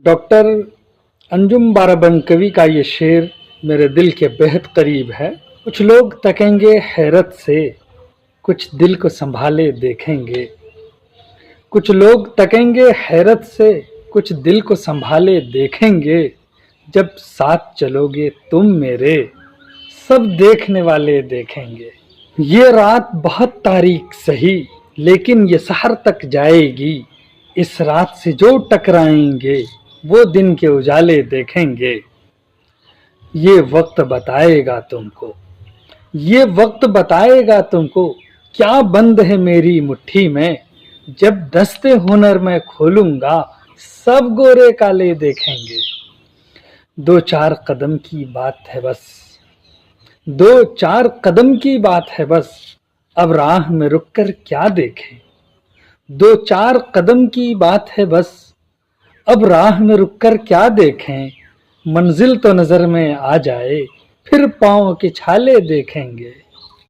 Doctor Anjum बाराबंकवी का ये शेर मेरे दिल के बेहद करीब है। कुछ लोग तकेंगे हैरत से, कुछ दिल को संभाले देखेंगे। कुछ लोग तकेंगे हैरत से, कुछ दिल को संभाले देखेंगे। जब साथ चलोगे तुम मेरे, सब देखने वाले देखेंगे। ये रात बहुत तारीक सही, लेकिन ये सहर तक जाएगी। इस रात से जो टकराएंगे, वो दिन के उजाले देखेंगे। ये वक्त बताएगा तुमको, ये वक्त बताएगा तुमको, क्या बंद है मेरी मुट्ठी में। जब दस्ते हुनर मैं खोलूंगा, सब गोरे काले देखेंगे। दो चार कदम की बात है बस, दो चार कदम की बात है बस, अब राह में रुक कर क्या देखें। दो चार कदम की बात है बस, अब राह में रुक कर क्या देखें। मंजिल तो नजर में आ जाए, फिर पाँव के छाले देखेंगे।